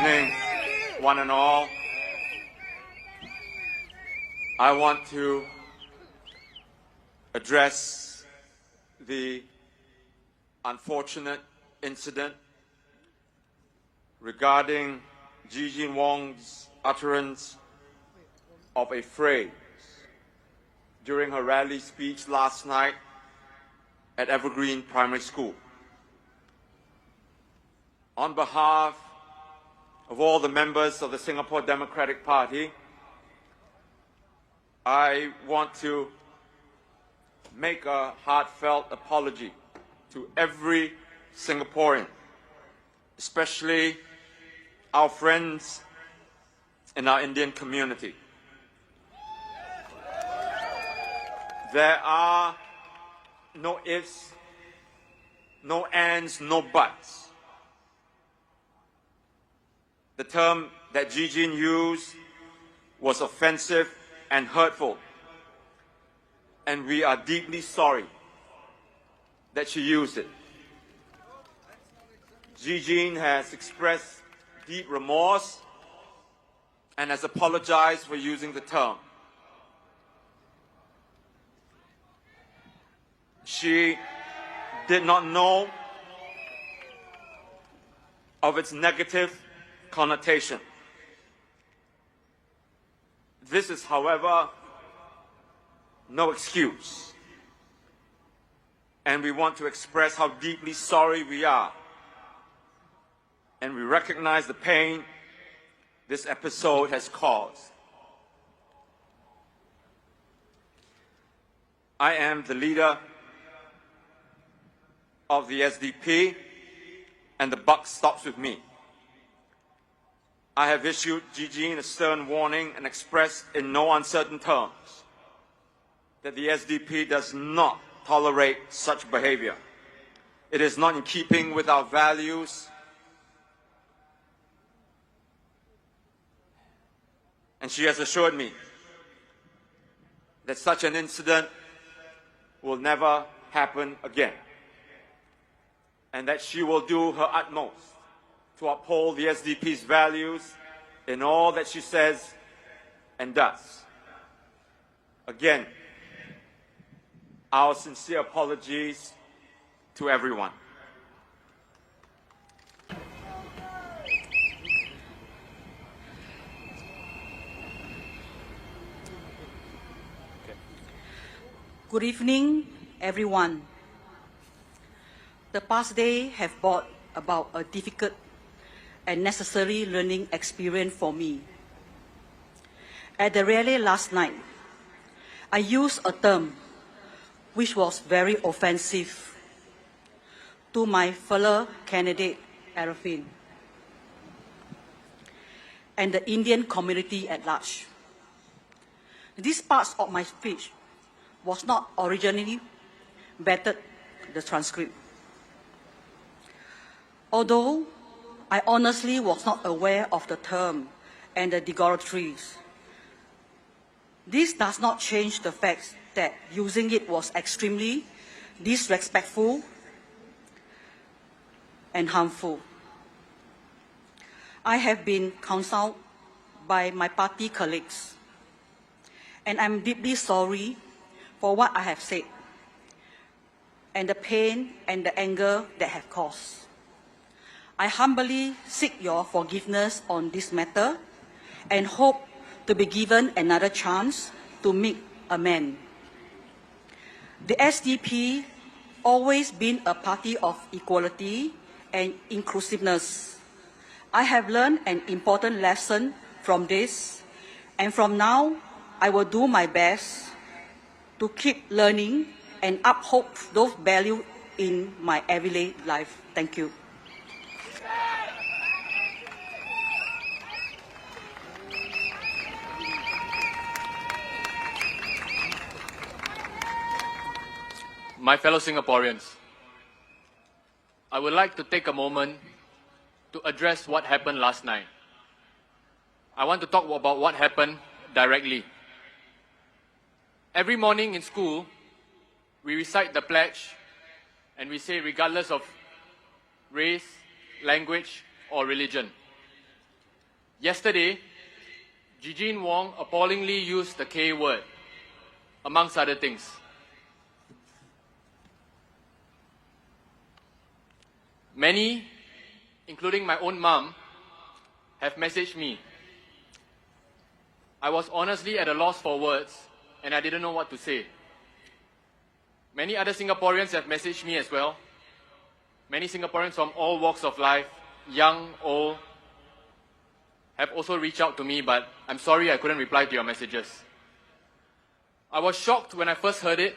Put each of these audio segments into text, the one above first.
evening, one and all. I want to address the unfortunate incident regarding Jijin Wong's utterance of a phrase during her rally speech last night at Evergreen Primary School. On behalf of all the members of the Singapore Democratic Party, I want to make a heartfelt apology to every Singaporean, especially our friends in our Indian community. There are no ifs, no ands, no buts. The term that Jijin used was offensive and hurtful, and we are deeply sorry that she used it. Jijin has expressed deep remorse and has apologized for using the term. She did not know of its negative connotation. This is, however, no excuse, and we want to express how deeply sorry we are, and we recognize the pain this episode has caused. I am the leader of the SDP, and the buck stops with me. I have issued Jijin a stern warning and expressed in no uncertain terms that the SDP does not tolerate such behavior. It is not in keeping with our values, and she has assured me that such an incident will never happen again, and that she will do her utmost to uphold the SDP's values in all that she says and does. Again, our sincere apologies to everyone. Good evening, everyone. The past day have brought about a difficult and necessary learning experience for me. At the rally last night, I used a term which was very offensive to my fellow candidate, Arifin, and the Indian community at large. This part of my speech was not originally vetted the transcript. Although I honestly was not aware of the term and the derogatories, this does not change the fact that using it was extremely disrespectful and harmful. I have been counseled by my party colleagues, and I'm deeply sorry for what I have said and the pain and the anger that have caused. I humbly seek your forgiveness on this matter and hope to be given another chance to make amends. The SDP always been a party of equality and inclusiveness. I have learned an important lesson from this, and from now, I will do my best to keep learning and uphold those values in my everyday life. Thank you. My fellow Singaporeans, I would like to take a moment to address what happened last night. I want to talk about what happened directly. Every morning in school, we recite the pledge and we say regardless of race, language, or religion. Yesterday, Eugene Wong appallingly used the K word, amongst other things. Many, including my own mum, have messaged me. I was honestly at a loss for words and I didn't know what to say. Many other Singaporeans have messaged me as well. Many Singaporeans from all walks of life, young, old, have also reached out to me, but I'm sorry I couldn't reply to your messages. I was shocked when I first heard it.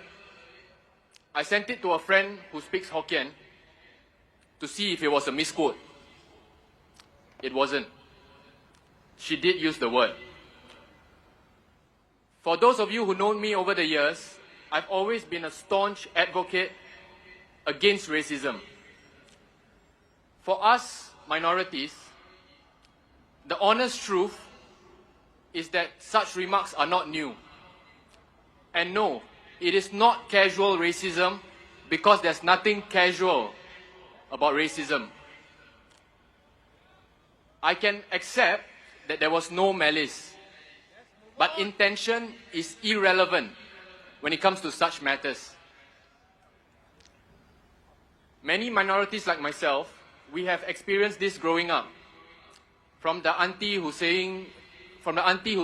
I sent it to a friend who speaks Hokkien to see if it was a misquote. It wasn't. She did use the word. For those of you who know me over the years, I've always been a staunch advocate against racism. For us, minorities, the honest truth is that such remarks are not new. And no, it is not casual racism because there's nothing casual about racism. I can accept that there was no malice, but intention is irrelevant when it comes to such matters. Many minorities like myself, we have experienced this growing up. From the auntie who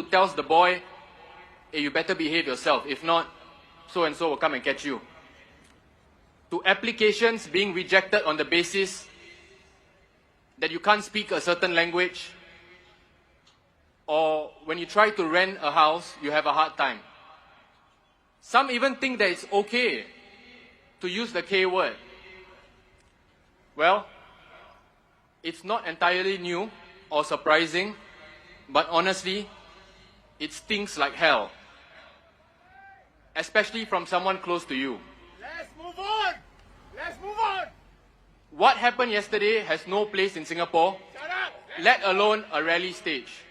tells the boy, hey, you better behave yourself, if not, so and so will come and catch you. To applications being rejected on the basis that you can't speak a certain language, or when you try to rent a house, you have a hard time. Some even think that it's okay to use the K word. Well, it's not entirely new or surprising, but honestly, it stings like hell. Especially from someone close to you. Let's move on! Let's move on! What happened yesterday has no place in Singapore, Shut up! let alone a rally stage.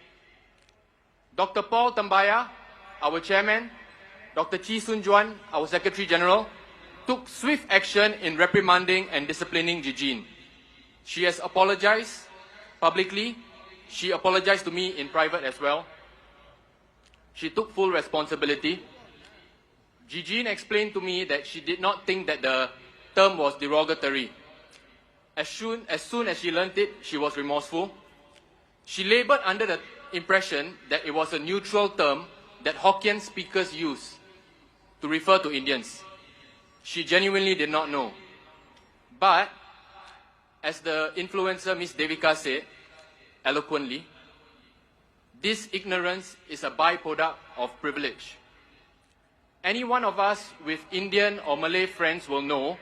Dr. Paul Tambaya, our chairman, Dr. Chee Soon Juan, our Secretary General, took swift action in reprimanding and disciplining Eugene. She has apologized publicly. She apologized to me in private as well. She took full responsibility. Eugene explained to me that she did not think that the term was derogatory. As soon as she learnt it, she was remorseful. She labored under the impression that it was a neutral term that Hokkien speakers use to refer to Indians. She genuinely did not know. But, as the influencer Miss Devika said, eloquently, this ignorance is a byproduct of privilege. Any one of us with Indian or Malay friends will know,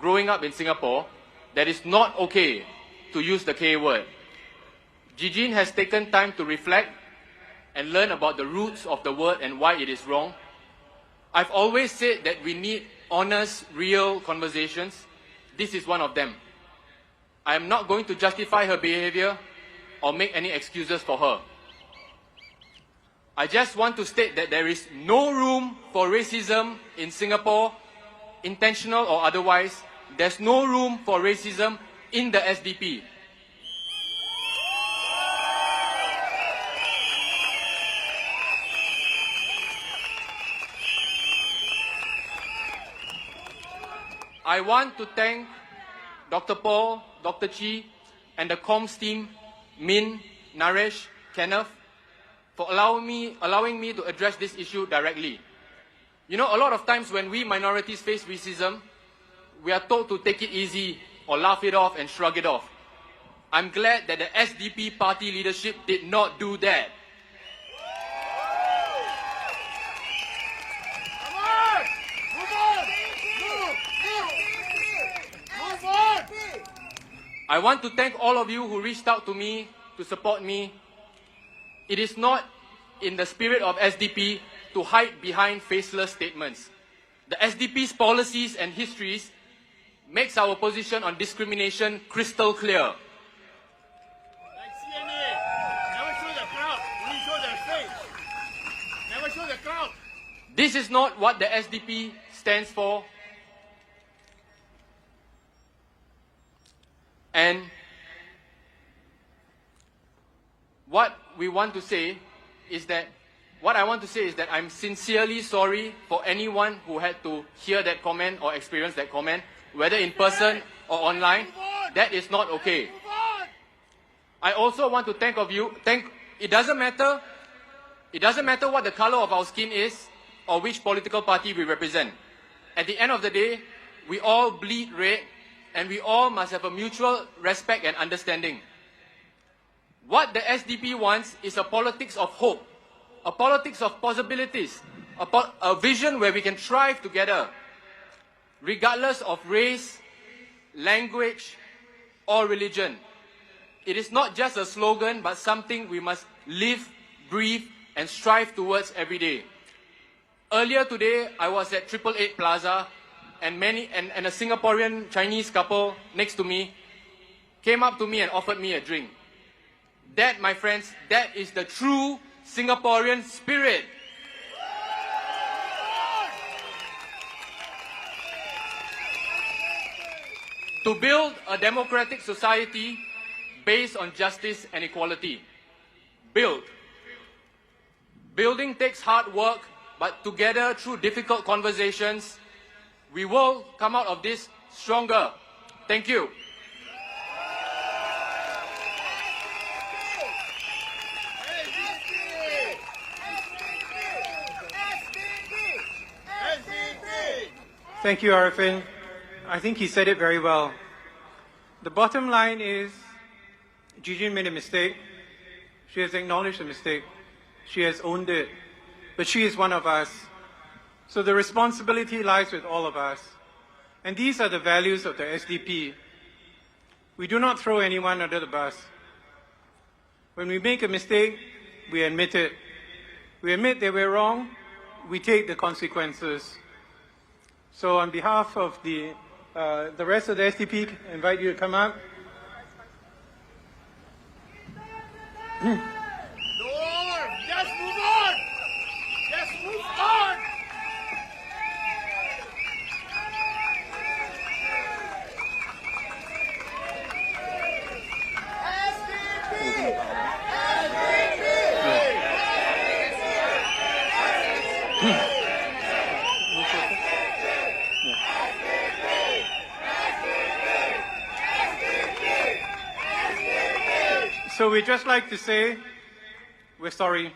growing up in Singapore, that it's not okay to use the K word. Eugene has taken time to reflect and learn about the roots of the word and why it is wrong. I've always said that we need honest, real conversations. This is one of them. I am not going to justify her behavior or make any excuses for her. I just want to state that there is no room for racism in Singapore, intentional or otherwise. There's no room for racism in the SDP. I want to thank Dr. Paul, Dr. Chee, and the comms team, Min, Naresh, Kenneth, for allowing me to address this issue directly. You know, a lot of times when we minorities face racism, we are told to take it easy or laugh it off and shrug it off. I'm glad that the SDP party leadership did not do that. Come on! Move on! Move on! I want to thank all of you who reached out to me to support me. It is not in the spirit of SDP to hide behind faceless statements. The SDP's policies and histories makes our position on discrimination crystal clear. Like CNA, never show the crowd, only show their face. Never show the crowd. This is not what the SDP stands for. And what I want to say is that I'm sincerely sorry for anyone who had to hear that comment or experience that comment, whether in person or online. That is not okay. I also want to it doesn't matter what the color of our skin is or which political party we represent. At the end of the day, we all bleed red and we all must have a mutual respect and understanding. What the SDP wants is a politics of hope, a politics of possibilities, a vision where we can thrive together, regardless of race, language, or religion. It is not just a slogan, but something we must live, breathe, and strive towards every day. Earlier today, I was at 888 Plaza, and a Singaporean Chinese couple next to me came up to me and offered me a drink. That, my friends, that is the true Singaporean spirit. To build a democratic society based on justice and equality. Building takes hard work, but together through difficult conversations, we will come out of this stronger. Thank you. Thank you, Arifin. I think he said it very well. The bottom line is, Gigi made a mistake. She has acknowledged the mistake. She has owned it. But she is one of us. So the responsibility lies with all of us. And these are the values of the SDP. We do not throw anyone under the bus. When we make a mistake, we admit it. We admit that we're wrong. We take the consequences. So on behalf of the rest of the SDP, I invite you to come up. No, just move on. Just move on. So we'd just like to say, we're sorry.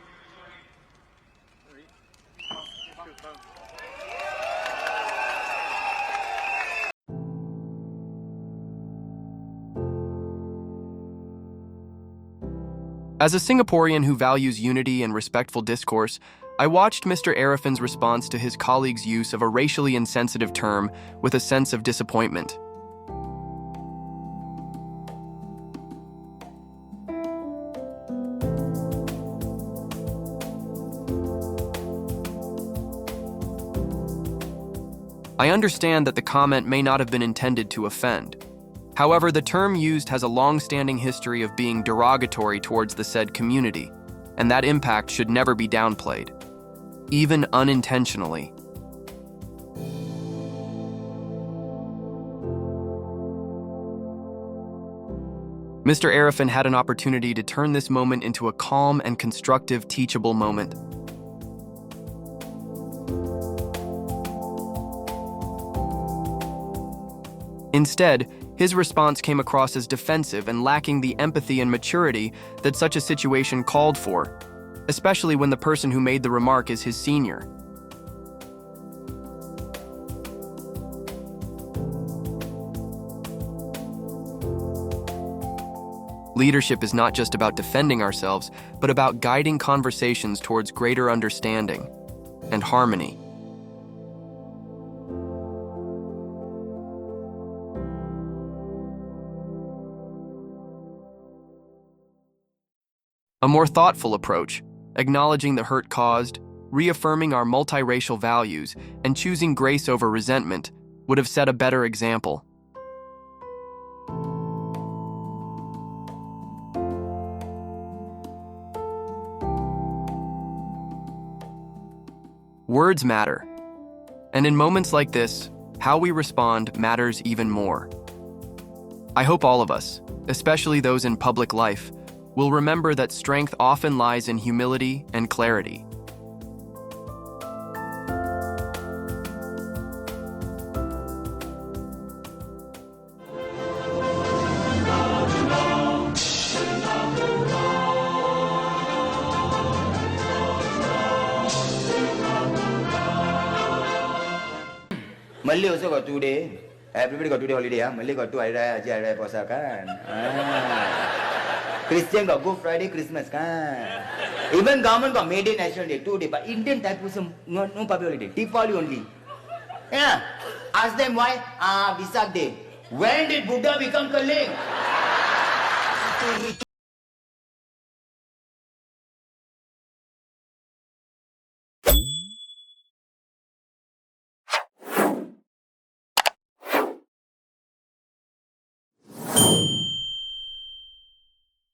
As a Singaporean who values unity and respectful discourse, I watched Mr. ARiFFIN's response to his colleague's use of a racially insensitive term with a sense of disappointment. I understand that the comment may not have been intended to offend. However, the term used has a long-standing history of being derogatory towards the said community, and that impact should never be downplayed, even unintentionally. Mr. ARiFFIN had an opportunity to turn this moment into a calm and constructive teachable moment. Instead, his response came across as defensive and lacking the empathy and maturity that such a situation called for, especially when the person who made the remark is his senior. Leadership is not just about defending ourselves, but about guiding conversations towards greater understanding and harmony. A more thoughtful approach, acknowledging the hurt caused, reaffirming our multiracial values, and choosing grace over resentment, would have set a better example. Words matter. And in moments like this, how we respond matters even more. I hope all of us, especially those in public life, will remember that strength often lies in humility and clarity. Malay also got 2 days. Everybody got 2 day holiday. Malay got 2 hari raya, Haji hari raya puasa kan. Christian got Good Friday, Christmas kan. Even government got May Day, National Day, 2 days. But Indian type was no public holiday. Deepavali only. Yeah. Ask them why. Vesak Day. When did Buddha become Kali?